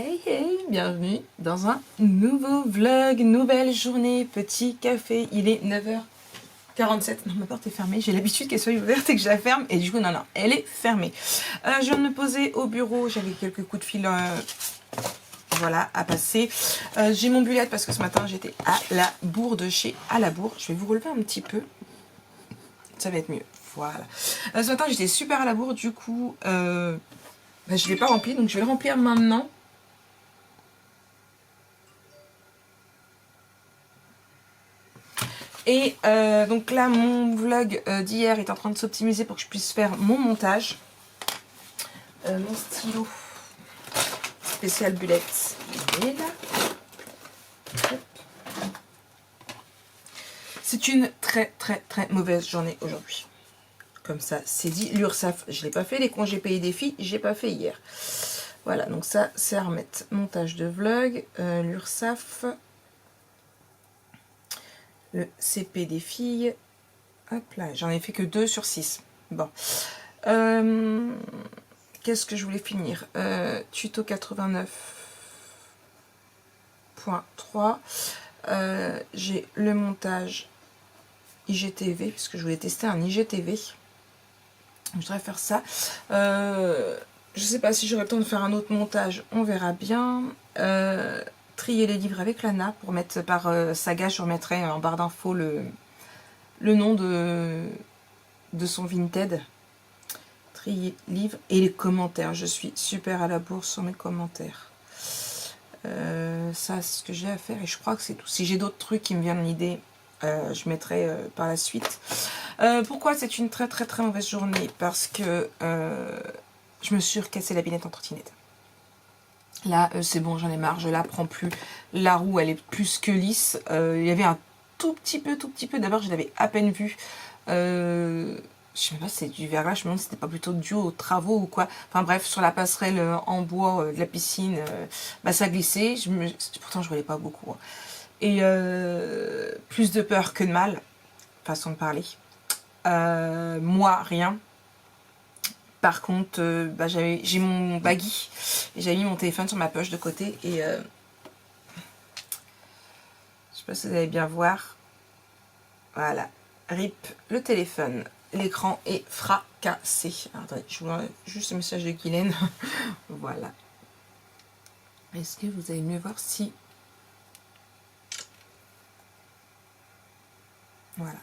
Hey hey, bienvenue dans un nouveau vlog, nouvelle journée, petit café, il est 9h47, non ma porte est fermée, j'ai l'habitude qu'elle soit ouverte et que je la ferme et du coup non, elle est fermée. Je viens de me poser au bureau, j'avais quelques coups de fil voilà, à passer. J'ai mon bullet parce que ce matin j'étais à la bourre de chez à la bourre, je vais vous relever un petit peu, ça va être mieux, voilà. Ce matin j'étais super à la bourre, du coup je ne l'ai pas rempli donc je vais le remplir maintenant. Et donc là, mon vlog d'hier est en train de s'optimiser pour que je puisse faire mon montage. Mon stylo spécial bullet, il est là. C'est une très mauvaise journée aujourd'hui. Comme ça, c'est dit. L'URSSAF, je ne l'ai pas fait. Les congés payés des filles, j'ai pas fait hier. Voilà, donc ça, c'est à remettre. Montage de vlog, l'URSSAF, le CP des filles. Hop là, j'en ai fait que 2 sur 6. Bon. Qu'est-ce que je voulais finir, tuto 89.3. J'ai le montage IGTV, puisque je voulais tester un IGTV. Je voudrais faire ça. Je sais pas si j'aurai le temps de faire un autre montage, on verra bien. Trier les livres avec Lana, pour mettre par saga, je remettrai en barre d'infos le nom de son Vinted. Trier livres et les commentaires. Je suis super à la bourre sur mes commentaires. Ça, c'est ce que j'ai à faire et je crois que c'est tout. Si j'ai d'autres trucs qui me viennent en idée, je mettrai par la suite. Pourquoi c'est une très mauvaise journée? Parce que je me suis recassé la binette en trottinette. Là, c'est bon, j'en ai marre, je la prends plus. La roue, elle est plus que lisse. Il y avait un tout petit peu. D'abord, je l'avais à peine vu. Je sais même pas si c'est du verglas, je me demande si c'était pas plutôt dû aux travaux ou quoi. Enfin bref, sur la passerelle en bois de la piscine, ça glissait. Pourtant, je voyais pas beaucoup. Et plus de peur que de mal, façon de parler. Moi, rien. Par contre, j'ai mon baggy et j'avais mis mon téléphone sur ma poche de côté et je sais pas si vous allez bien voir. Voilà, rip le téléphone. L'écran est fracassé. Alors, attendez, je vous envoie juste le message de Guylaine. Voilà. Est-ce que vous allez mieux voir si... Voilà.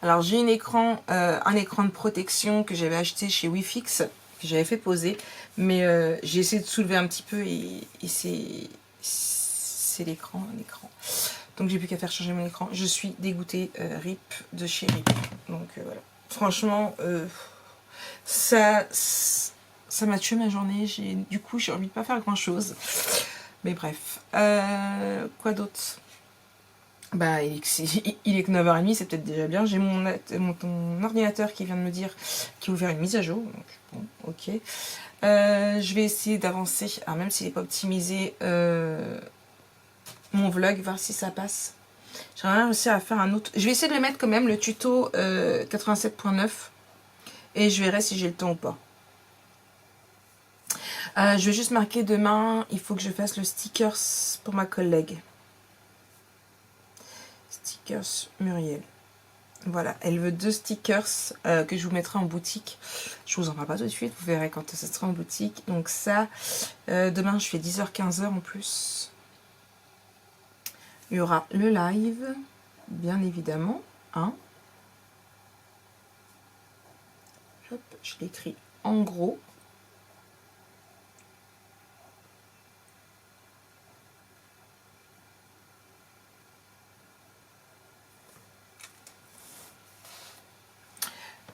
Alors, j'ai un écran de protection que j'avais acheté chez Wifix, que j'avais fait poser. Mais j'ai essayé de soulever un petit peu et c'est l'écran, Donc j'ai plus qu'à faire changer mon écran. Je suis dégoûtée, RIP de chez RIP. Donc voilà. Franchement, ça m'a tué ma journée. Du coup, j'ai envie de pas faire grand chose. Mais bref. Quoi d'autre? Bah, il est que 9h30, c'est peut-être déjà bien. J'ai mon ordinateur qui vient de me dire qu'il va faire une mise à jour. Donc, bon, ok. Je vais essayer d'avancer. Alors, même s'il n'est pas optimisé, mon vlog, voir si ça passe. J'aimerais réussir à faire un autre. Je vais essayer de le mettre quand même, le tuto 87.9. Et je verrai si j'ai le temps ou pas. Je vais juste marquer demain, il faut que je fasse le stickers pour ma collègue. Stickers Muriel. Voilà, elle veut 2 stickers que je vous mettrai en boutique. Je vous en parle pas tout de suite, vous verrez quand ça sera en boutique. Donc ça, demain je fais 10h-15h en plus. Il y aura le live, bien évidemment. Hein. Hop, je l'écris en gros.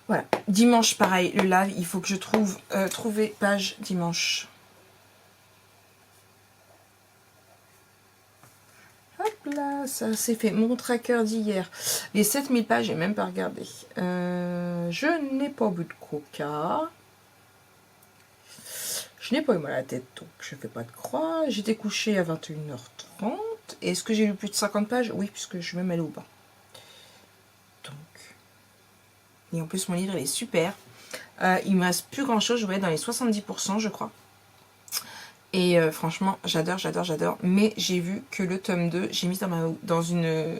Voilà, dimanche pareil, le live, il faut que je trouver page dimanche. Hop là, ça c'est fait. Mon tracker d'hier. Les 7000 pages, j'ai même pas regardé. Je n'ai pas bu de coca. Je n'ai pas eu mal à la tête, donc je fais pas de croix. J'étais couchée à 21h30. Est-ce que j'ai lu plus de 50 pages? Oui, puisque je suis même allée au bas. Donc. Et en plus, mon livre, il est super. Il me reste plus grand-chose. Je vais être dans les 70%, je crois. Et franchement, j'adore, j'adore, j'adore. Mais j'ai vu que le tome 2, j'ai mis dans une...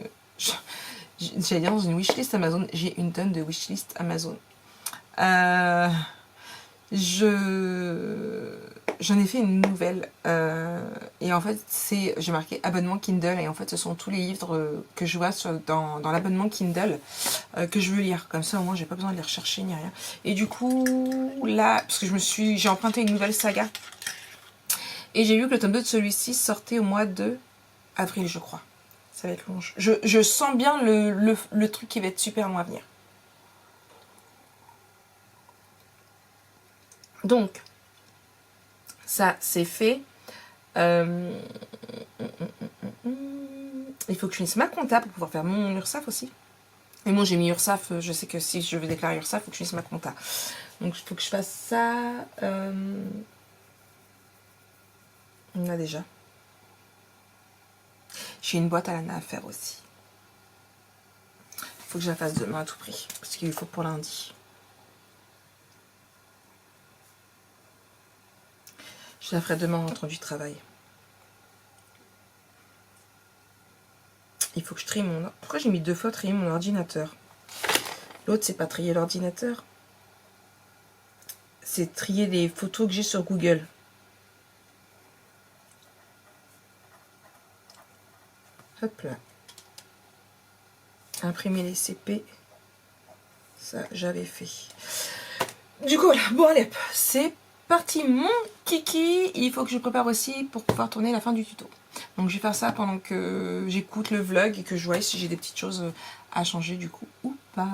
J'allais dire dans une wishlist Amazon. J'ai une tonne de wishlist Amazon. J'en ai fait une nouvelle. Et en fait, j'ai marqué abonnement Kindle. Et en fait, ce sont tous les livres que je vois dans l'abonnement Kindle que je veux lire. Comme ça, au moins, j'ai pas besoin de les rechercher ni rien. Et du coup, là, parce que j'ai emprunté une nouvelle saga. Et j'ai vu que le tome 2 de celui-ci sortait au mois de avril, je crois. Ça va être long. Je sens bien le truc qui va être super long à venir. Donc, ça, c'est fait. Il faut que je finisse ma compta pour pouvoir faire mon URSSAF aussi. Et moi, j'ai mis URSSAF. Je sais que si je veux déclarer URSSAF, il faut que je finisse ma compta. Donc, il faut que je fasse ça. On a déjà. J'ai une boîte à l'ANA à faire aussi. Il faut que je la fasse demain à tout prix. Parce qu'il faut pour lundi. Je la ferai demain en rentrant du travail. Il faut que je trie mon... Pourquoi j'ai mis 2 fois trier mon ordinateur? L'autre, c'est pas trier l'ordinateur. C'est trier les photos que j'ai sur Google. Hop là. Imprimer les CP. Ça, j'avais fait. Du coup, voilà. Bon, allez, c'est parti mon kiki. Il faut que je prépare aussi pour pouvoir tourner la fin du tuto. Donc, je vais faire ça pendant que j'écoute le vlog et que je vois si j'ai des petites choses à changer du coup ou pas.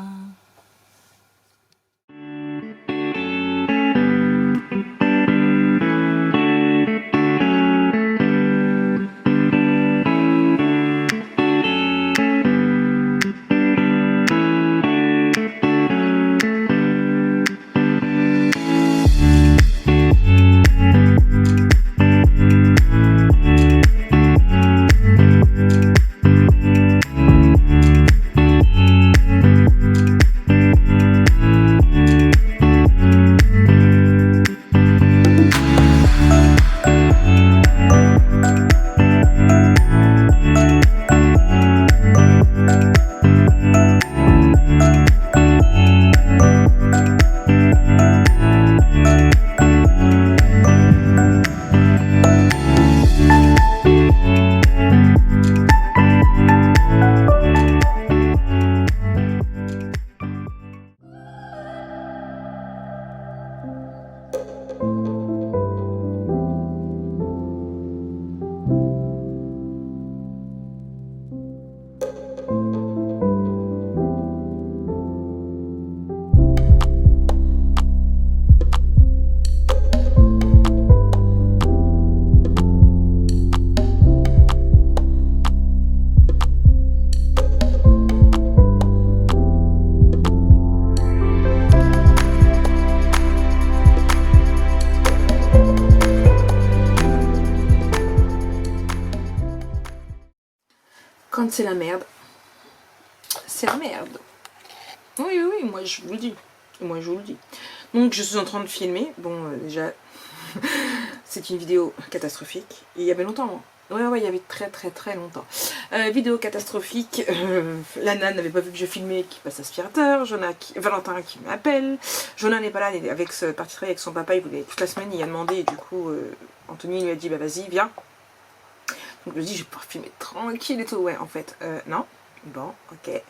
Quand c'est la merde, c'est la merde. Oui, oui, oui, moi je vous le dis. Moi je vous le dis. Donc je suis en train de filmer. Bon, déjà, c'est une vidéo catastrophique. Et il y avait longtemps, hein. Ouais, il y avait très longtemps. Vidéo catastrophique. Lana n'avait pas vu que je filmais, qui passe aspirateur. Valentin qui m'appelle. Jonah n'est pas là, il est parti travailler avec son papa. Il voulait toute la semaine, il a demandé. Et du coup, Anthony lui a dit, bah vas-y, viens. Donc je me dis, je vais pouvoir filmer tranquille et tout. Ouais, en fait, non. Bon, ok.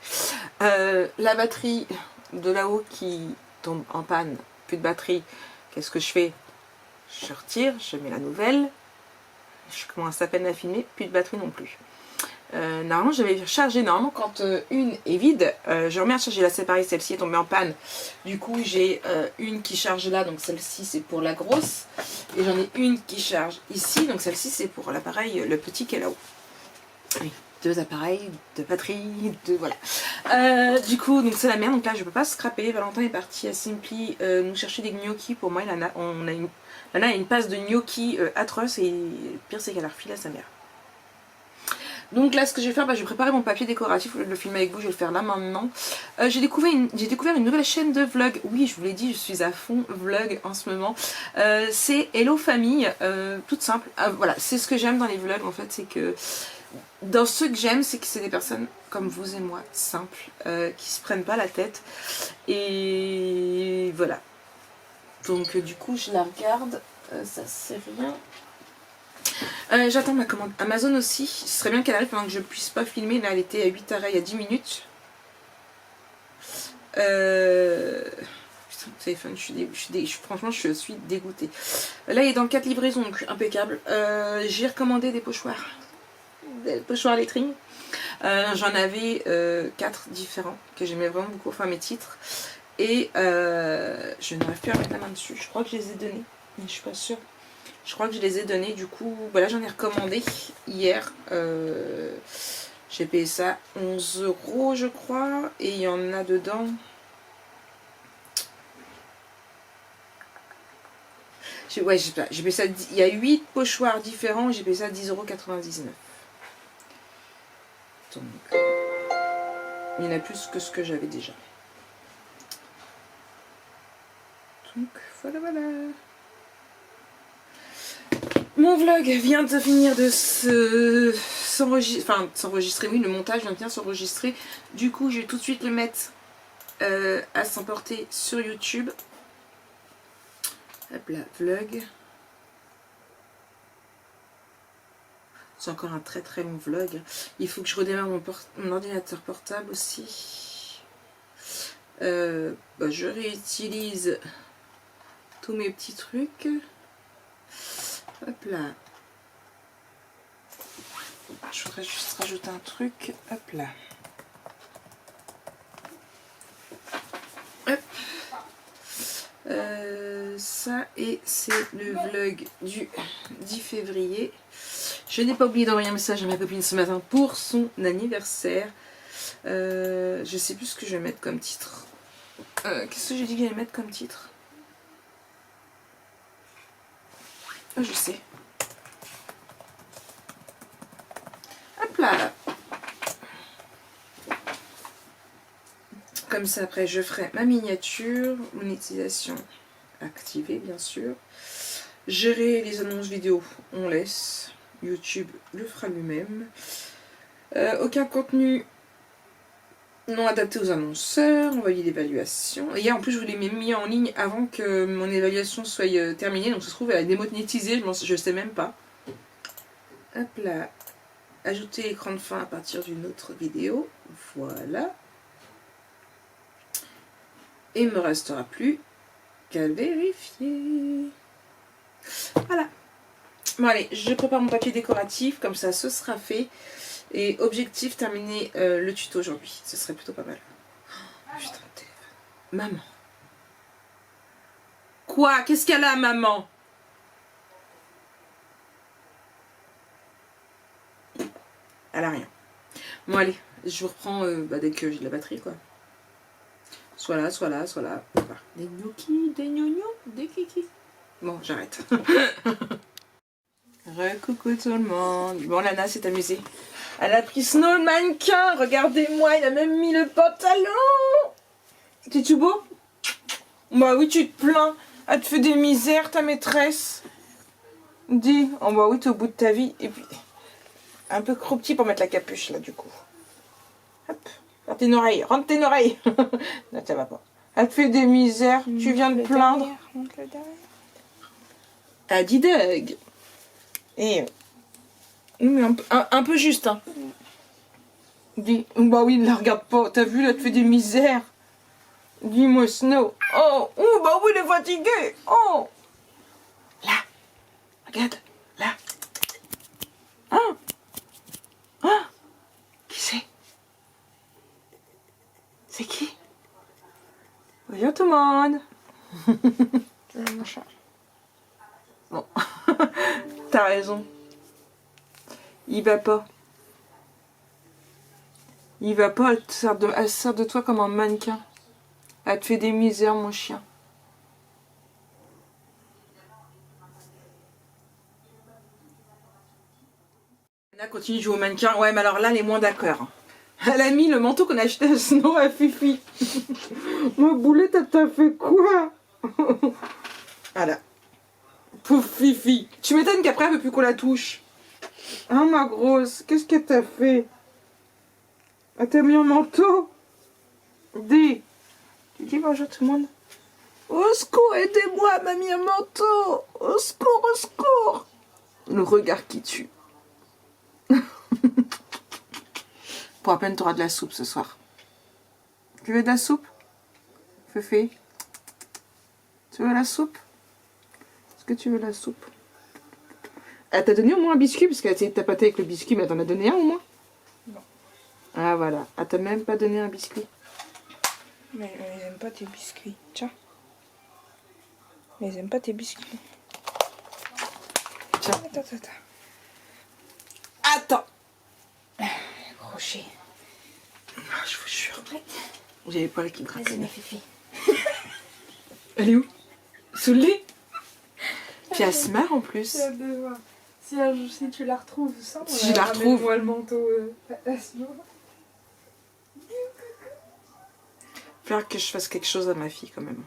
La batterie de là-haut qui tombe en panne, plus de batterie. Qu'est-ce que je fais? Je retire, je mets la nouvelle. Je commence à peine à filmer, plus de batterie non plus. Normalement, j'avais chargé, normalement, quand une est vide, je remets à charger la séparée, celle-ci est tombée en panne. Du coup, j'ai une qui charge là, donc celle-ci c'est pour la grosse. Et j'en ai une qui charge ici, donc celle-ci c'est pour l'appareil, le petit qui est là-haut. Oui, 2 appareils, 2 batteries, 2, voilà. Du coup, donc c'est la merde, donc là je peux pas scraper. Valentin est parti à Simply nous chercher des gnocchis pour moi et Lana. Lana a une passe de gnocchis atroce et le pire c'est qu'elle a refilé à sa mère. Donc là, ce que je vais faire, je vais préparer mon papier décoratif. Au lieu de le filmer avec vous, je vais le faire là maintenant. J'ai découvert une nouvelle chaîne de vlog. Oui, je vous l'ai dit, je suis à fond vlog en ce moment. C'est Hello Famille, toute simple. Voilà, c'est ce que j'aime dans les vlogs en fait, c'est que dans ce que j'aime, c'est que c'est des personnes comme vous et moi, simples, qui se prennent pas la tête. Et voilà. Donc du coup, je la regarde. Ça c'est rien. J'attends ma commande Amazon aussi. Ce serait bien qu'elle arrive pendant que je puisse pas filmer. Là, elle était à 8 arrêts il y a 10 minutes. Putain, mon téléphone, franchement, je suis dégoûtée. Là, il est dans 4 livraisons, donc impeccable. J'ai recommandé des pochoirs. Des pochoirs lettering. J'en avais 4 différents que j'aimais vraiment beaucoup, enfin mes titres. Et je n'arrive plus à mettre la main dessus. Je crois que je les ai donnés, mais je suis pas sûre. Je crois que je les ai donnés, du coup, voilà, j'en ai recommandé hier. J'ai payé ça 11 € je crois. Et il y en a dedans. Ouais, j'ai payé ça. Il y a 8 pochoirs différents, j'ai payé ça 10,99 €. Donc, il y en a plus que ce que j'avais déjà. Donc, voilà, voilà. Mon vlog vient de finir de s'enregistrer, oui, le montage vient de bien s'enregistrer. Du coup, je vais tout de suite le mettre à s'emporter sur YouTube. Hop là, vlog. C'est encore un très très long vlog. Il faut que je redémarre mon ordinateur portable aussi. Je réutilise tous mes petits trucs. Hop là. Je voudrais juste rajouter un truc. Hop là. Hop. Ça, et c'est le vlog du 10 février. Je n'ai pas oublié d'envoyer un message à ma copine ce matin pour son anniversaire. Je sais plus ce que je vais mettre comme titre. Qu'est-ce que j'ai dit que j'allais mettre comme titre? Je sais. Hop là. Comme ça, après, je ferai ma miniature, monétisation activée, bien sûr. Gérer les annonces vidéo, on laisse. YouTube le fera lui-même. Aucun contenu non adapté aux annonceurs. Envoyer l'évaluation. Et en plus, je vous l'ai mis en ligne avant que mon évaluation soit terminée. Donc, ça se trouve, elle a démonétisé. Je ne sais même pas. Hop là. Ajouter l'écran de fin à partir d'une autre vidéo. Voilà. Et il ne me restera plus qu'à vérifier. Voilà. Bon allez, je prépare mon papier décoratif, comme ça ce sera fait. Et objectif, terminer le tuto aujourd'hui. Ce serait plutôt pas mal. Oh, putain de téléphone. Maman. Quoi? Qu'est-ce qu'elle a, maman? Elle a rien. Bon allez, je vous reprends dès que j'ai de la batterie quoi. Soit là, soit là, soit là. Des gnocchis, des gnognos, des kikis. Bon, j'arrête. Coucou tout le monde. Bon, Lana s'est amusée. Elle a pris Snow le mannequin. Regardez-moi, il a même mis le pantalon. T'es tout beau? Bah oui, tu te plains. Elle te fait des misères, ta maîtresse. Dis, oh bah oui, t'es au bout de ta vie. Et puis, un peu trop petit pour mettre la capuche, là, du coup. Hop, rentre tes oreilles, rentre tes oreilles. Non, ça va pas. Elle te fait des misères, tu viens de plaindre. Ah, dis Doug. Et un peu juste, hein. Dis, bah oui, ne la regarde pas. T'as vu, là, te fait des misères. Dis-moi, Snow. Oh, bah oui, il est fatigué. Oh. Là. Regarde, là. Ah. Ah. Qui c'est? C'est qui? Bonjour tout le monde. C'est mon chat. Bon. T'as raison. Il va pas. Il va pas, elle se sert de toi comme un mannequin. Elle te fait des misères, mon chien. Là, continue de jouer au mannequin. Ouais, mais alors là, elle est moins d'accord. Elle a mis le manteau qu'on a acheté à Snow à Fifi. Moi, Boulette, t'as fait quoi? Voilà. Pauvre Fifi. Tu m'étonnes qu'après, elle veut plus qu'on la touche. Hein, ma grosse? Qu'est-ce que t'as fait? Elle t'a mis un manteau? Dis. Tu dis bonjour tout le monde. Au secours, aidez-moi, elle m'a mis un manteau. Au secours, au secours. Le regard qui tue. Pour à peine, tu auras de la soupe ce soir. Tu veux de la soupe, Féfé? Tu veux la soupe? Est-ce que tu veux la soupe? Elle t'a donné au moins un biscuit, parce qu'elle s'est tapatée avec le biscuit, mais elle t'en a donné un au moins? Non. Ah voilà, elle t'a même pas donné un biscuit. Mais j'aime pas tes biscuits. Tiens. Mais j'aime pas tes biscuits. Tiens. Attends. Attends. Crochet. Ah, je vous jure. J'avais pas le qui me Vas-y, rappelle. ma fifi. Elle est où? Sous le lit? Puis elle se marre en plus. J'ai hâte de voir. Si tu la retrouves sans, Si je la retrouve. moi le manteau à ce moment. Il va falloir que je fasse quelque chose à ma fille quand même.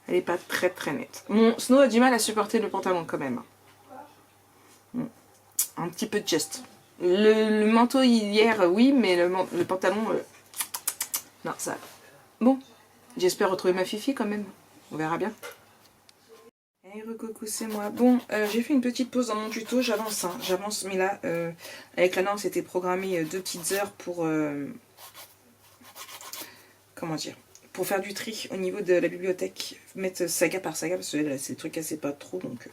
Elle est pas très très nette. Mon Snow a du mal à supporter le pantalon quand même. Un petit peu de geste. Le manteau hier, oui, mais le pantalon... non, ça... Bon, j'espère retrouver ma fifi quand même. On verra bien. Hey, recoucou, c'est moi. Bon, j'ai fait une petite pause dans mon tuto. J'avance, hein, j'avance. Mais là, avec Lana, on s'était programmé 2 petites heures pour... comment dire, pour faire du tri au niveau de la bibliothèque, mettre saga par saga, parce que là, c'est des trucs assez pas trop, donc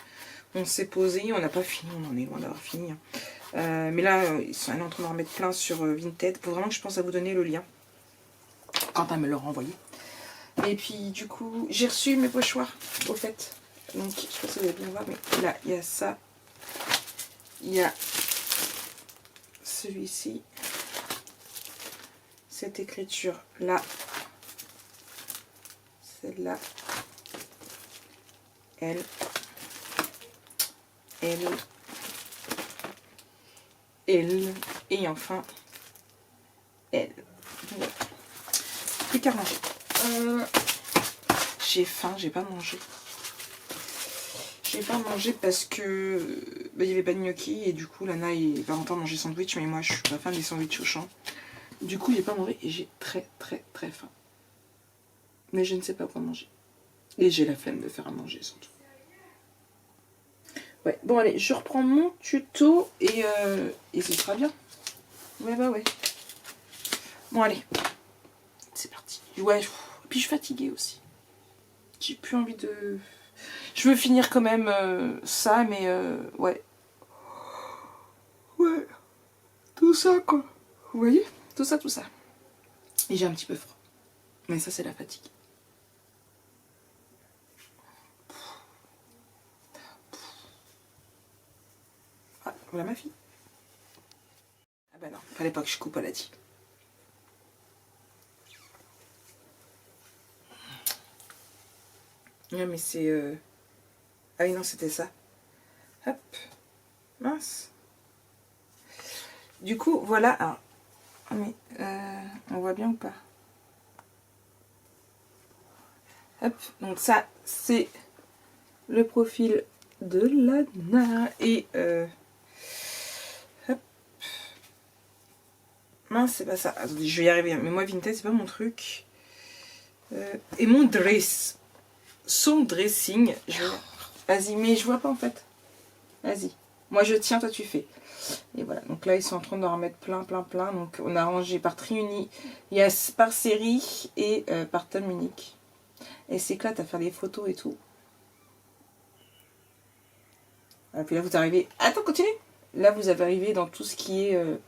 on s'est posé, on n'a pas fini, on en est loin d'avoir fini. Hein. Mais là, elle est en train d'en remettre plein sur Vinted, pour vraiment que je pense à vous donner le lien, quand elle me l'aura envoyé. Et puis du coup, j'ai reçu mes pochoirs, au fait, donc je sais pas si vous allez bien voir, mais là, il y a ça, il y a celui-ci, cette écriture là, celle-là, elle, et enfin, elle. Voilà. Plus qu'à manger. J'ai faim, j'ai pas mangé. J'ai pas mangé parce que il y avait pas de gnocchi et du coup Lana et Valentin mangeaient sandwich, mais moi je suis pas fan des sandwichs au champ. Du coup j'ai pas mangé et j'ai très faim. Mais je ne sais pas quoi manger. Et j'ai la flemme de faire à manger surtout. Ouais, bon allez, je reprends mon tuto et ce sera bien. Ouais bah ouais. Bon allez, c'est parti. Ouais, puis je suis fatiguée aussi. J'ai plus envie de... Je veux finir quand même ça, mais ouais. Ouais, tout ça quoi. Vous voyez? Tout ça. Et j'ai un petit peu froid. Mais ça c'est la fatigue. Ah, voilà ma fille. Ah bah non, fallait pas que je coupe, elle a dit. Non mais c'est... Ah oui non, c'était ça. Hop. Mince. Du coup, voilà. Alors, ah, mais on voit bien ou pas? Hop. Donc ça, c'est le profil de Lana. Et... hop. Mince, c'est pas ça. Attendez, je vais y arriver. Mais moi, Vinted, c'est pas mon truc. Et mon dress. Son dressing. Vas-y, mais je vois pas en fait. Vas-y. Moi, je tiens, toi, tu fais. Et voilà, donc là ils sont en train d'en remettre plein. Donc on a rangé par tri uni, il y a par série et par thème unique. Et c'est éclate à faire des photos et tout. Et puis là vous arrivez, attends continue. Là vous avez arrivé dans tout ce qui est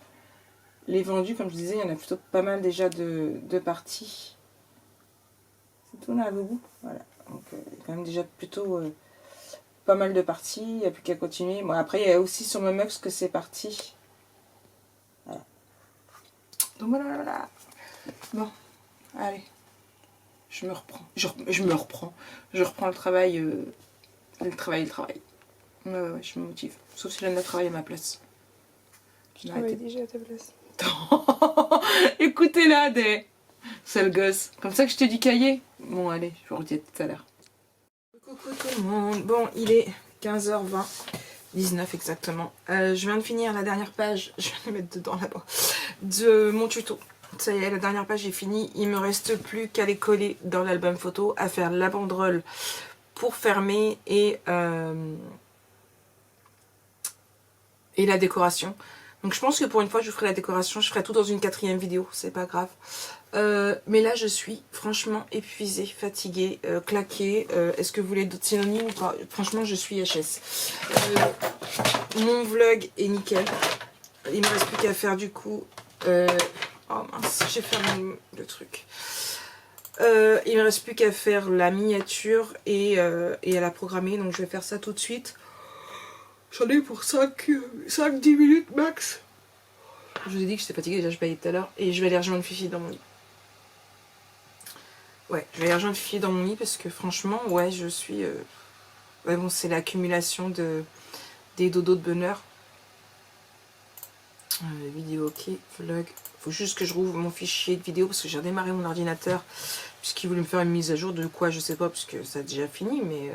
les vendus, comme je disais, il y en a plutôt pas mal déjà de parties. C'est tout là à bout. Voilà, donc il y a quand même déjà plutôt pas mal de parties, il n'y a plus qu'à continuer. Bon après il y a aussi sur Mumux que c'est parti. Voilà. Donc voilà. Bon, allez. Je me reprends. Je reprends le travail. Le travail. Ouais, je me motive. Sauf si Lana travaille à ma place. Tu Ah n'as ouais, arrêté. déjà à ta place. Écoutez-la, des sale gosse. Comme ça que je te dis cahier. Bon, allez, je vous redis tout à l'heure. Coucou tout le monde. Bon, il est 15h20. 19 exactement. Je viens de finir la dernière page. Je viens de mettre dedans là-bas. De mon tuto. Ça y est, la dernière page est finie. Il me reste plus qu'à les coller dans l'album photo, à faire la banderole pour fermer et la décoration. Donc je pense que pour une fois je ferai la décoration, je ferai tout dans une 4e vidéo, c'est pas grave. Mais là je suis franchement épuisée, fatiguée, claquée. Est-ce que vous voulez d'autres synonymes ou pas? Franchement je suis HS. Mon vlog est nickel. Il me reste plus qu'à faire du coup... oh mince, j'ai fermé le truc. Il me reste plus qu'à faire la miniature et à la programmer, donc je vais faire ça tout de suite. J'en ai pour 5-10 minutes max. Je vous ai dit que j'étais fatiguée, déjà je baillais tout à l'heure. Et je vais aller rejoindre Fifi dans mon lit. Ouais, je vais aller rejoindre Fifi dans mon lit parce que franchement, ouais, je suis... Ouais, bon, c'est l'accumulation des dodos de bonheur. Vidéo, ok, vlog. Faut juste que je rouvre mon fichier de vidéo parce que j'ai redémarré mon ordinateur. Puisqu'il voulait me faire une mise à jour de quoi, je sais pas, parce que ça a déjà fini, mais...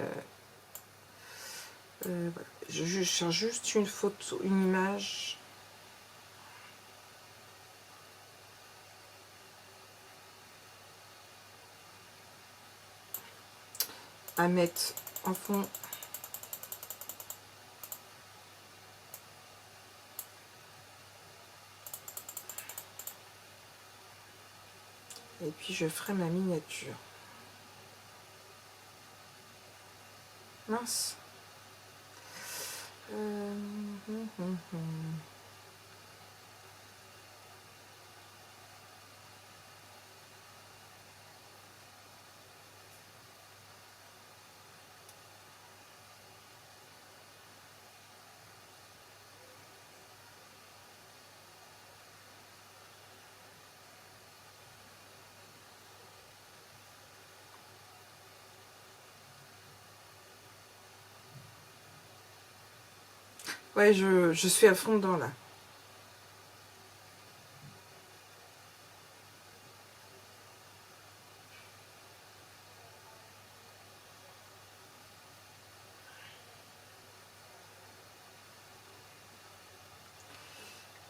voilà. Je cherche juste une photo, une image... à mettre en fond. Et puis je ferai ma miniature. Mince. Ouais, je suis à fond dedans là.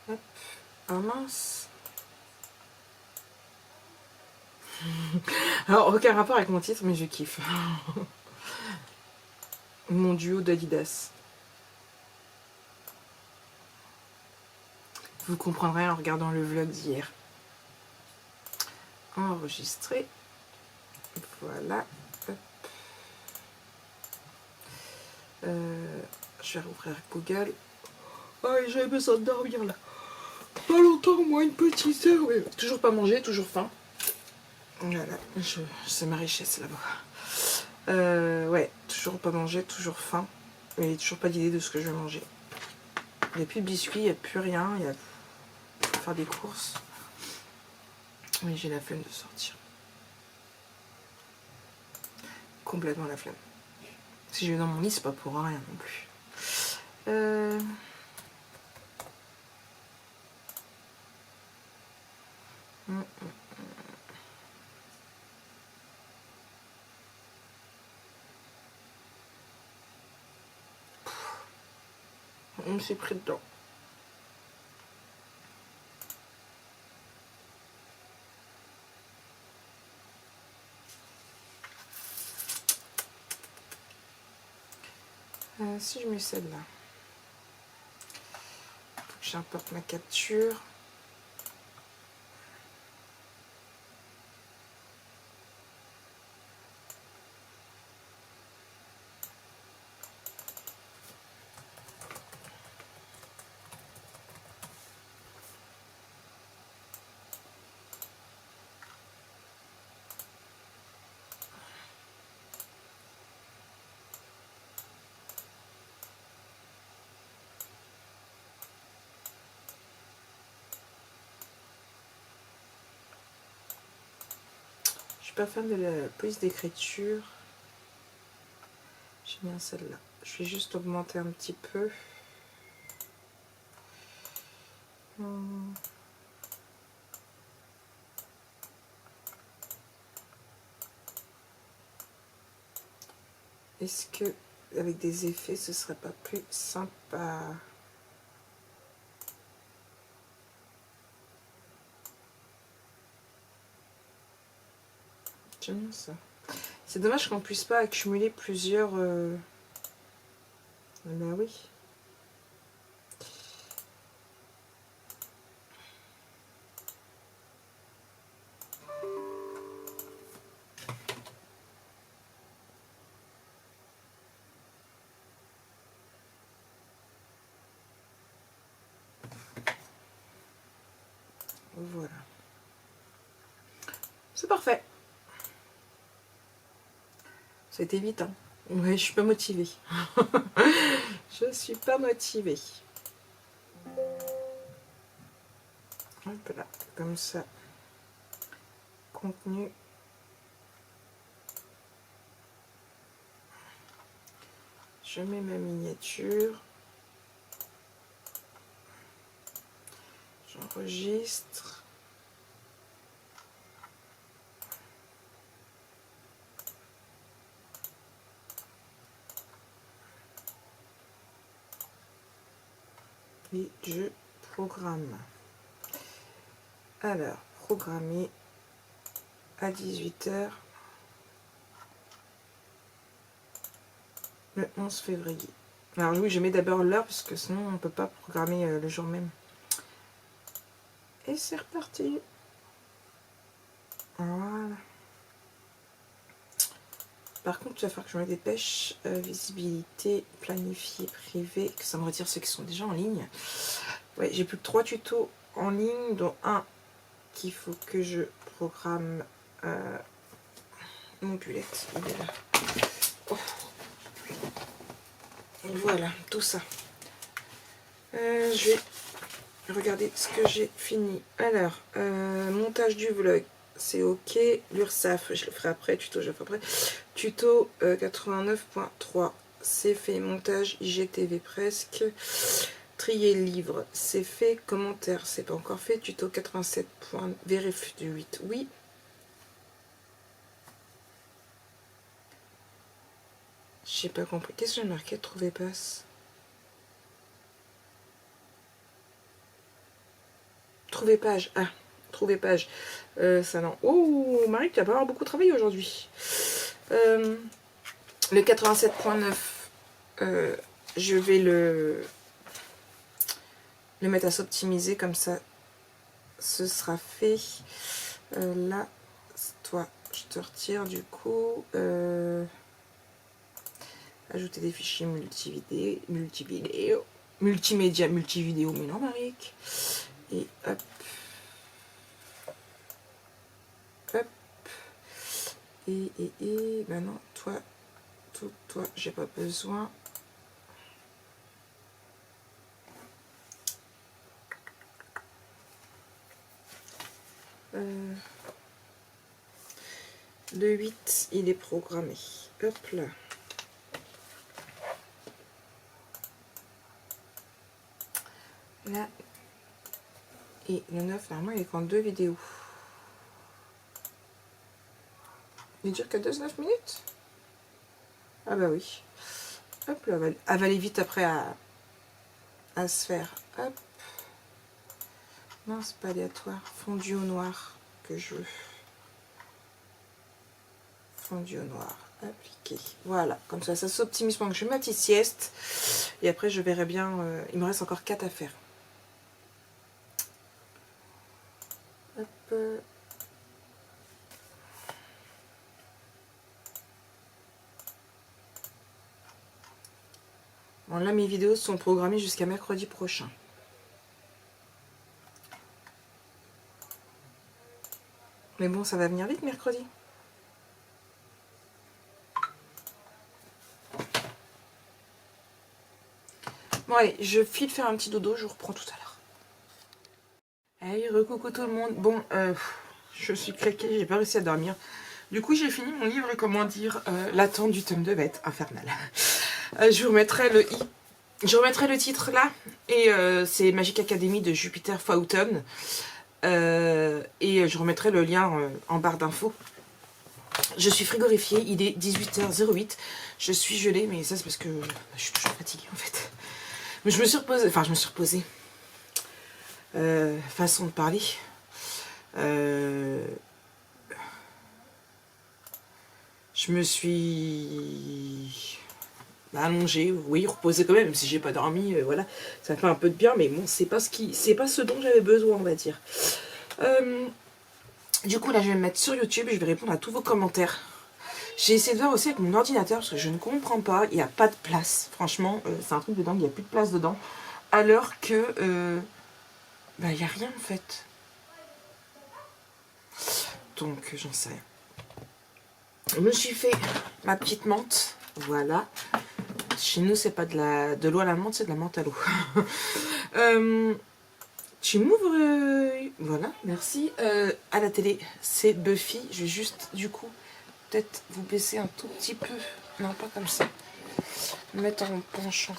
Hop. Ah mince. Alors, aucun rapport avec mon titre, mais je kiffe. Mon duo d'Adidas. Vous comprendrez en regardant le vlog d'hier. Enregistré. Voilà. Hop. Je vais rouvrir Google. Ah, j'avais besoin de dormir là. Pas longtemps, moi, une petite heure. Mais toujours pas manger, toujours faim. Voilà, c'est ma richesse là-bas. Ouais, toujours pas manger, toujours faim. Mais toujours pas d'idée de ce que je vais manger. Il n'y a plus de biscuits, il n'y a plus rien. Il y a faire des courses. Mais j'ai la flemme de sortir. Complètement la flemme. Si je vais dans mon lit, c'est pas pour rien non plus. On me s'est pris dedans. Si je mets celle-là, faut que j'importe ma capture. Je suis pas fan de la police d'écriture. J'aime bien celle-là. Je vais juste augmenter un petit peu. Est-ce que avec des effets, ce serait pas plus sympa? J'aime bien ça. C'est dommage qu'on puisse pas accumuler plusieurs... Bah oui. Voilà. C'est parfait. C'était vite, hein. Ouais, je suis pas motivée. Je suis pas motivée. Hop là, comme ça. Contenu. Je mets ma miniature. J'enregistre. Et je programme. Alors, programmer à 18 h le 11 février. Alors oui, je mets d'abord l'heure parce que sinon on ne peut pas programmer le jour même. Et c'est reparti. Voilà. Par contre, il va falloir que je me dépêche. Visibilité, planifier, privé, que ça me retire ceux qui sont déjà en ligne. Ouais, j'ai plus que 3 tutos en ligne, dont un qu'il faut que je programme mon bullet. Il est là. Oh. Voilà, tout ça. Je vais regarder ce que j'ai fini. Alors, montage du vlog, c'est ok. L'URSSAF, je le ferai après. Tuto, je le ferai après. Tuto 89.3, c'est fait. Montage IGTV presque. Trier livre, c'est fait. Commentaire, c'est pas encore fait. Tuto 87. Vérif du 8, oui. J'ai pas compris. Qu'est-ce que j'ai marqué? Trouver passe. Trouver page. Ah, trouver page. Ça non. Oh, Marie, tu vas pas avoir beaucoup travaillé aujourd'hui. Le 87.9, je vais le mettre à s'optimiser comme ça. Ce sera fait. Là, toi, je te retire du coup. Ajouter des fichiers multimédia, multividéo, mais non, Maric. Et hop. Hop. Et ben non, toi, j'ai pas besoin. Le 8, il est programmé. Hop là. Là. Et le 9, normalement, il est qu'en 2 vidéos. Il dure que 19 minutes? Ah bah oui. Hop là, avaler vite après à se faire. Hop. Non, c'est pas aléatoire. Fondu au noir que je veux. Fondu au noir. Appliqué. Voilà. Comme ça, ça s'optimise pendant que je fais ma petite sieste. Et après, je verrai bien. Il me reste encore 4 à faire. Hop. Bon, là, mes vidéos sont programmées jusqu'à mercredi prochain. Mais bon, ça va venir vite mercredi. Bon, allez, je file faire un petit dodo, je vous reprends tout à l'heure. Allez, recoucou tout le monde. Bon, je suis claquée, j'ai pas réussi à dormir. Du coup, j'ai fini mon livre, comment dire, l'attente du tome 2 va être infernale. Je vous remettrai le i Je remettrai le titre là. Et c'est Magic Academy de Jupiter Fountain. Et je remettrai le lien en barre d'infos. Je suis frigorifiée, il est 18h08. Je suis gelée, mais ça c'est parce que je suis toujours fatiguée en fait. Mais je me suis reposée, enfin je me suis reposée. Façon de parler. Je me suis allongée, oui, reposée quand même si j'ai pas dormi, voilà. Ça fait un peu de bien, mais bon, c'est pas ce dont j'avais besoin, on va dire. Du coup, là, je vais me mettre sur YouTube et je vais répondre à tous vos commentaires. J'ai essayé de voir aussi avec mon ordinateur parce que je ne comprends pas. Il n'y a pas de place. Franchement, c'est un truc de dingue. Il n'y a plus de place dedans. Alors que... bah, il n'y a rien en fait. Donc, j'en sais rien. Je me suis fait ma petite menthe. Voilà. Chez nous, c'est pas de l'eau à la menthe, c'est de la menthe à l'eau. Tu m'ouvres... voilà, merci. À la télé, c'est Buffy. Je vais juste, du coup, peut-être vous baisser un tout petit peu. Non, pas comme ça. Mettre en penchant.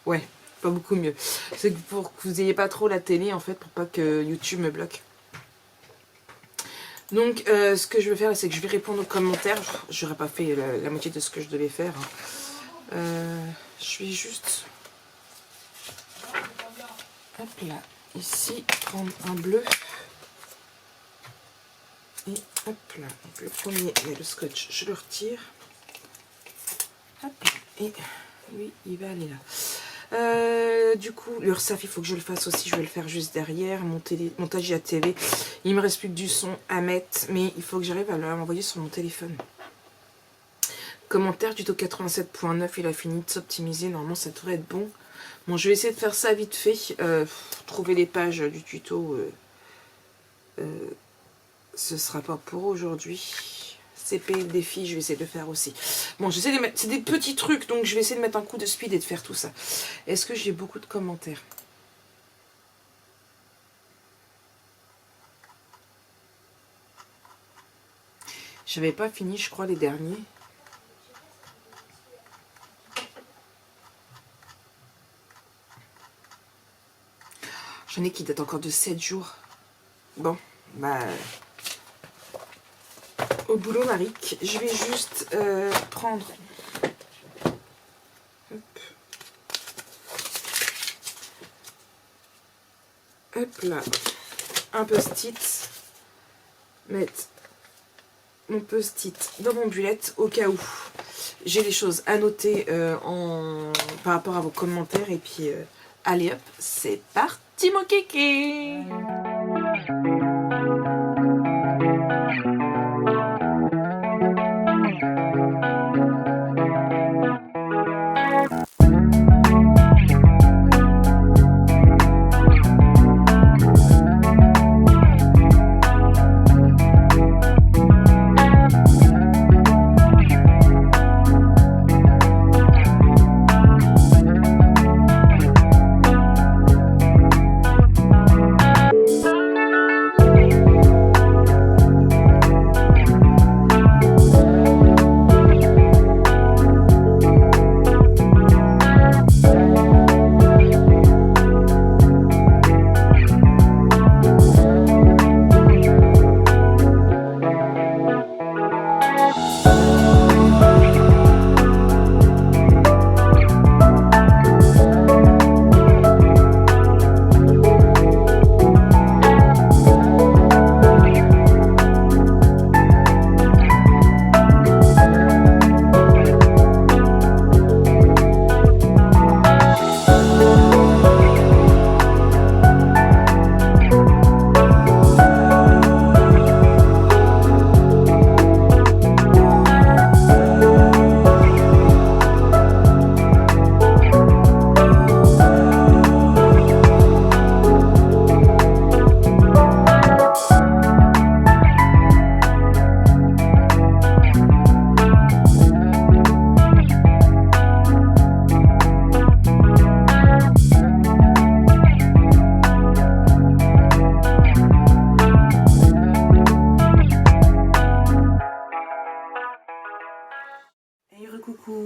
Ouais, pas beaucoup mieux. C'est pour que vous n'ayez pas trop la télé, en fait, pour pas que YouTube me bloque. Donc, ce que je vais faire, c'est que je vais répondre aux commentaires. J'aurais pas fait la moitié de ce que je devais faire. Je vais juste... hop là, ici, prendre un bleu. Et hop là, donc le premier, il y a le scotch, je le retire. Hop là, et lui, il va aller là. Du coup, l'URSSAF, il faut que je le fasse aussi, je vais le faire juste derrière. Montage à télé, il me reste plus que du son à mettre, mais il faut que j'arrive à l'envoyer sur mon téléphone. Commentaire, tuto 87.9, il a fini de s'optimiser, normalement ça devrait être bon. Bon, je vais essayer de faire ça vite fait, trouver les pages du tuto, ce sera pas pour aujourd'hui. CP, le défi, je vais essayer de le faire aussi. Bon, j'essaie de mettre, c'est des petits trucs, donc je vais essayer de mettre un coup de speed et de faire tout ça. Est-ce que j'ai beaucoup de commentaires? J'avais pas fini, je crois, les derniers. J'en ai qui datent encore de 7 jours. Bon, bah... au boulot, Marik. Je vais juste prendre... hop. Hop là. Un post-it. Mettre mon post-it dans mon bullette au cas où j'ai des choses à noter par rapport à vos commentaires. Et puis, allez hop, c'est parti mon kéké.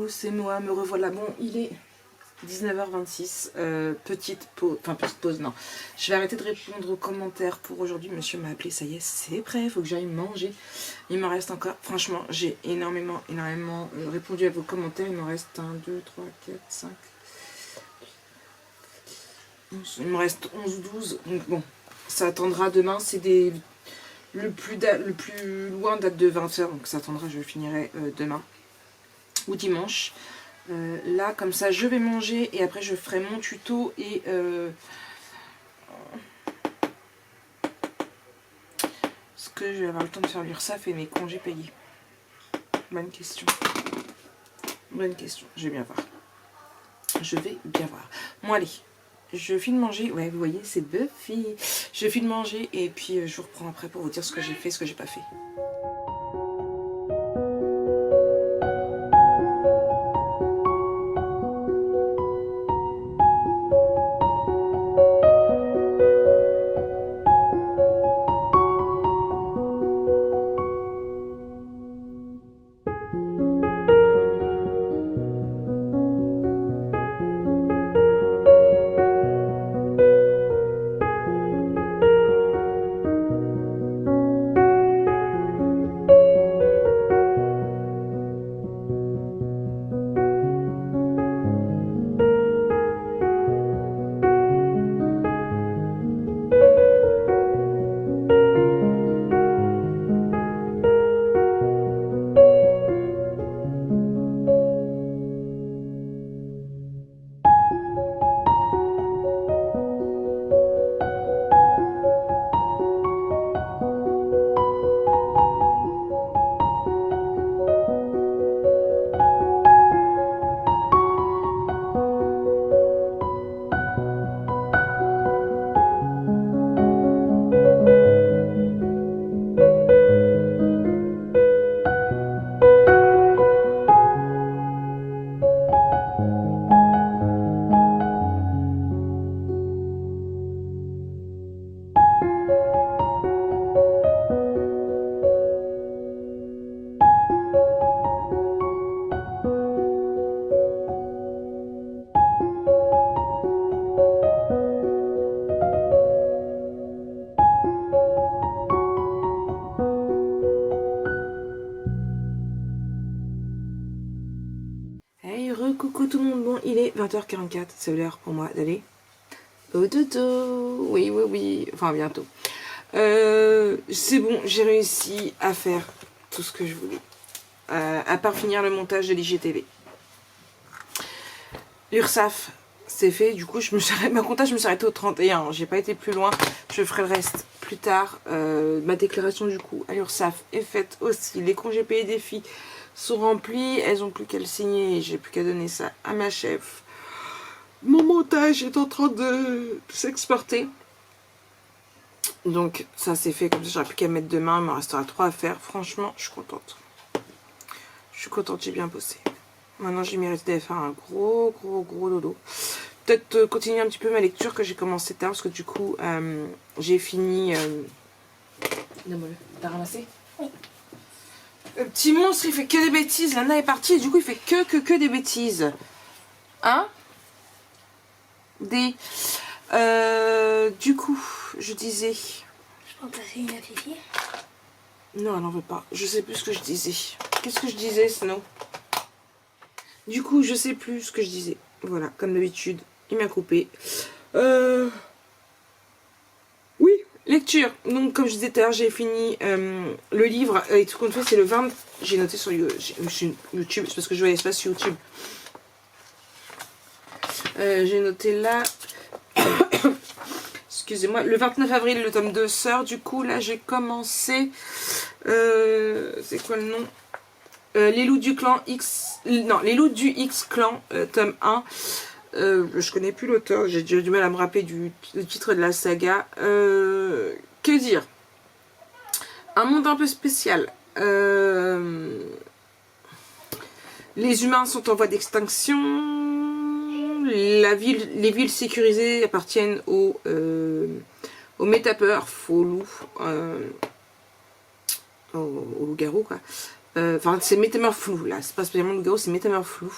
coucou, c'est moi, me revoilà. Bon, il est 19h26, petite pause, non. Je vais arrêter de répondre aux commentaires pour aujourd'hui. Monsieur m'a appelé, ça y est, c'est prêt, il faut que j'aille manger. Il m'en reste encore, franchement, j'ai énormément répondu à vos commentaires. Il m'en reste 1, 2, 3, 4, 5. Il me reste 11 ou 12, donc bon, ça attendra demain. C'est le plus loin date de 20h, donc ça attendra, je finirai demain ou dimanche. Là, comme ça, je vais manger et après je ferai mon tuto et est-ce que je vais avoir le temps de faire l'URSSAF et mes congés payés? Bonne question. Bonne question, je vais bien voir. Je vais bien voir. Bon, allez, je file manger. Ouais, vous voyez, c'est Buffy. Je file manger et puis je vous reprends après pour vous dire ce que j'ai fait, ce que j'ai pas fait. Hey, coucou tout le monde, bon il est 20h44, c'est l'heure pour moi d'aller au dodo, oui, enfin bientôt. C'est bon, j'ai réussi à faire tout ce que je voulais, à part finir le montage de l'IGTV. L'URSSAF, c'est fait, du coup ma comptage, je me suis arrêtée au 31, j'ai pas été plus loin, je ferai le reste plus tard. Ma déclaration du coup à l'URSSAF est faite aussi, les congés payés des filles sont remplis, elles ont plus qu'à le signer, j'ai plus qu'à donner ça à ma chef. Mon montage est en train de s'exporter, donc ça c'est fait, comme ça j'aurai plus qu'à mettre demain, il me restera 3 à faire. Franchement je suis contente, j'ai bien bossé. Maintenant j'ai mérité d'aller faire un gros dodo. Peut-être continuer un petit peu ma lecture que j'ai commencé tard, parce que du coup j'ai fini. Donne-moi-le, t'as ramassé? Oui. Le petit monstre, il fait que des bêtises. Lana est partie et du coup, il fait que des bêtises. Hein? Du coup, je disais... Je peux passer une à Fifi? Non, elle n'en veut pas. Je sais plus ce que je disais. Qu'est-ce que je disais, Snow? Du coup, je sais plus ce que je disais. Voilà, comme d'habitude, il m'a coupé. Oui, lecture. Donc, comme je disais tout à l'heure, j'ai fini le livre. Et tout compte fait, c'est le 20. J'ai noté sur YouTube. C'est parce que je voyais pas sur YouTube. J'ai noté là. Excusez-moi. Le 29 avril, le tome 2 sort. Du coup, là, j'ai commencé. C'est quoi le nom? Les loups du clan X. Non, les loups du X clan, tome 1. Je connais plus l'auteur, j'ai du mal à me rappeler du titre de la saga. Que dire? Un monde un peu spécial. Les humains sont en voie d'extinction. Les villes sécurisées appartiennent aux métapeurs, aux loups, aux loups-garous quoi. enfin c'est métamorphosé là, c'est pas spécialement loup-garou, c'est métamorphosé,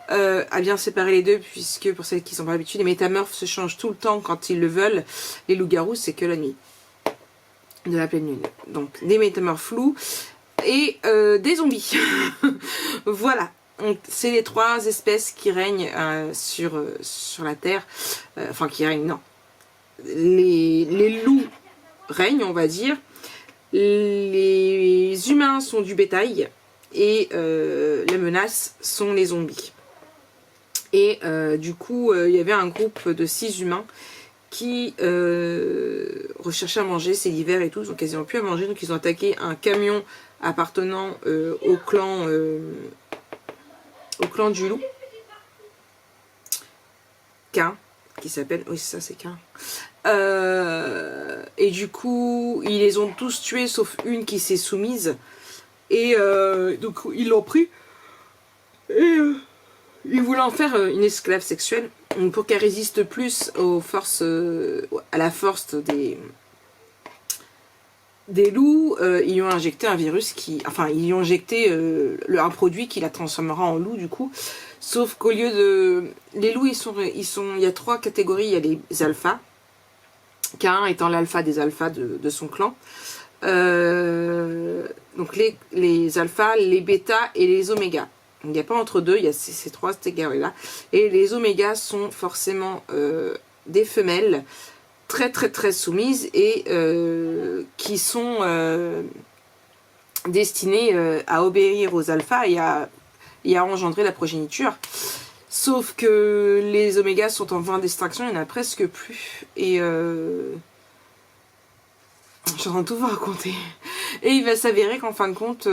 à bien séparer les deux, puisque pour celles qui sont pas habituées, les métamorphes se changent tout le temps quand ils le veulent. Les loups-garous, c'est que la nuit, de la pleine lune. Donc des métamorphoses et des zombies. Voilà. C'est les trois espèces qui règnent sur la Terre. Enfin, qui règnent, non. Les loups règnent, on va dire. Les humains sont du bétail. Et les menaces sont les zombies. Et du coup, il y avait un groupe de 6 humains qui recherchaient à manger, c'est l'hiver et tout, ils ont quasiment plus à manger, donc ils ont attaqué un camion appartenant au clan du loup, Cain, qui s'appelle, oui c'est ça, c'est Cain. Et du coup, ils les ont tous tués sauf une qui s'est soumise, et donc ils l'ont pris, et ils voulaient en faire une esclave sexuelle, pour qu'elle résiste plus aux forces, à la force des loups. Ils lui ont injecté un virus qui, enfin ils lui ont injecté un produit qui la transformera en loup du coup. Sauf qu'au lieu de, les loups il y a 3 catégories. Il y a les alphas, Cain étant l'alpha des alphas de son clan. Donc les alphas, les bêtas et les omégas. Il n'y a pas entre deux, il y a ces 3 catégories-là. Et les omégas sont forcément des femelles très très très soumises et qui sont destinées à obéir aux alphas et à engendrer la progéniture. Sauf que les omégas sont en voie d'extinction, il n'y en a presque plus. Et je suis en train de tout vous raconter. Et il va s'avérer qu'en fin de compte,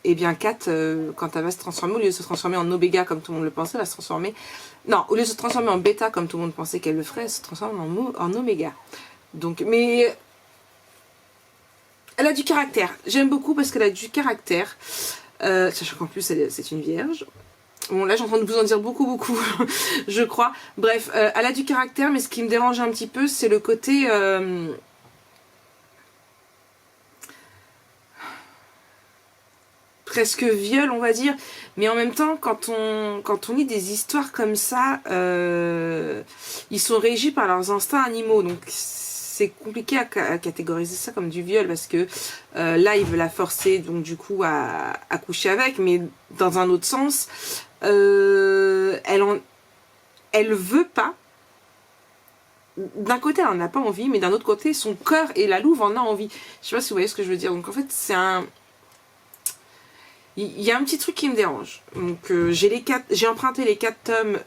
eh bien Kat, quand elle va se transformer, au lieu de se transformer en oméga comme tout le monde le pensait, elle va se transformer... Non, au lieu de se transformer en bêta comme tout le monde pensait qu'elle le ferait, elle se transforme en oméga. Donc, mais... Elle a du caractère. J'aime beaucoup parce qu'elle a du caractère. Sachant qu'en plus, c'est une vierge. Bon, là, j'ai en train de vous en dire beaucoup, je crois. Bref, elle a du caractère, mais ce qui me dérange un petit peu, c'est le côté... presque viol, on va dire, mais en même temps quand on lit des histoires comme ça, ils sont régis par leurs instincts animaux, donc c'est compliqué à catégoriser ça comme du viol, parce que là il veut la forcer donc du coup à coucher avec, mais dans un autre sens elle veut pas. D'un côté elle en a pas envie, mais d'un autre côté son cœur et la louve en a envie. Je sais pas si vous voyez ce que je veux dire. Donc en fait c'est un... Il y a un petit truc qui me dérange. Donc j'ai emprunté les 4 tomes.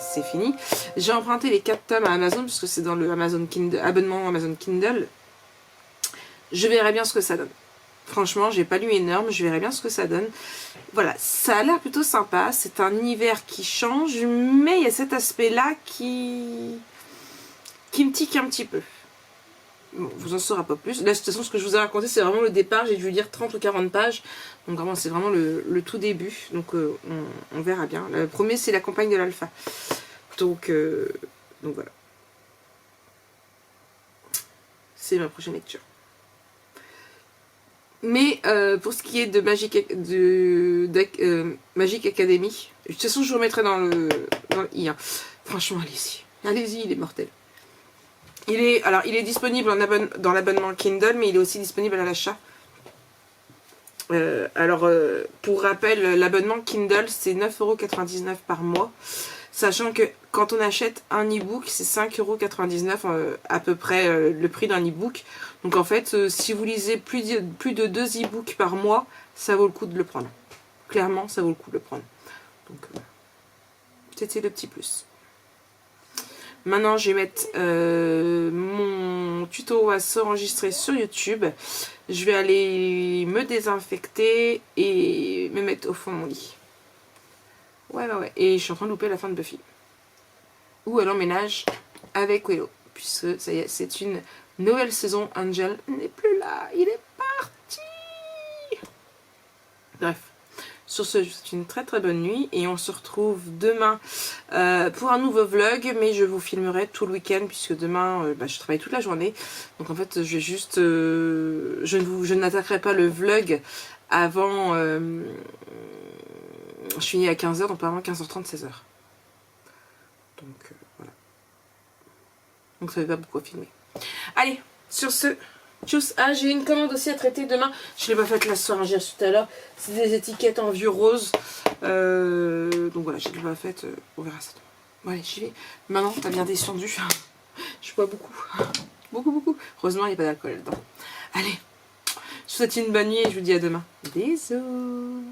C'est fini. J'ai emprunté les 4 tomes à Amazon parce que c'est dans le Amazon Kindle, abonnement Amazon Kindle. Je verrai bien ce que ça donne. Franchement, j'ai pas lu énorme. Je verrai bien ce que ça donne. Voilà, ça a l'air plutôt sympa. C'est un univers qui change, mais il y a cet aspect-là qui me tique un petit peu. Bon, vous en saurez pas plus. Là, de toute façon, ce que je vous ai raconté, c'est vraiment le départ. J'ai dû lire 30 ou 40 pages. Donc, vraiment, c'est vraiment le tout début. Donc, on verra bien. Le premier, c'est la campagne de l'alpha. Donc, voilà. C'est ma prochaine lecture. Mais, pour ce qui est de Magic Academy, de toute façon, je vous remettrai dans le i. Hein. Franchement, allez-y. Allez-y, il est mortel. Il est disponible dans l'abonnement Kindle, mais il est aussi disponible à l'achat. Pour rappel, l'abonnement Kindle, c'est 9,99 € par mois. Sachant que quand on achète un e-book, c'est 5,99 € à peu près le prix d'un e-book. Donc en fait, si vous lisez plus de 2 e-books par mois, ça vaut le coup de le prendre. Clairement, ça vaut le coup de le prendre. Donc c'était le petit plus. Maintenant, je vais mettre mon tuto à s'enregistrer sur YouTube. Je vais aller me désinfecter et me mettre au fond de mon lit. Ouais. Et je suis en train de louper la fin de Buffy. Où elle emménage avec Willow. Puisque ça y est, c'est une nouvelle saison. Angel n'est plus là. Il est parti. Bref. Sur ce, je vous souhaite une très très bonne nuit et on se retrouve demain pour un nouveau vlog, mais je vous filmerai tout le week-end puisque demain je travaille toute la journée. Donc en fait je vais juste, je n'attaquerai pas le vlog avant, je finis à 15h, donc pas avant 15h30, 16h. Donc voilà. Donc ça ne fait pas beaucoup à filmer. Allez, sur ce, tchuss. Ah, j'ai une commande aussi à traiter demain. Je ne l'ai pas faite la soirée, j'ai reçu tout à l'heure. C'est des étiquettes en vieux rose. Donc voilà, je ne l'ai pas faite. On verra ça demain. Bon, allez, j'y vais. Maintenant, t'as bien descendu. Je bois beaucoup. Beaucoup. Heureusement, il n'y a pas d'alcool là-dedans. Allez, je vous souhaite une bonne nuit et je vous dis à demain. Bisous.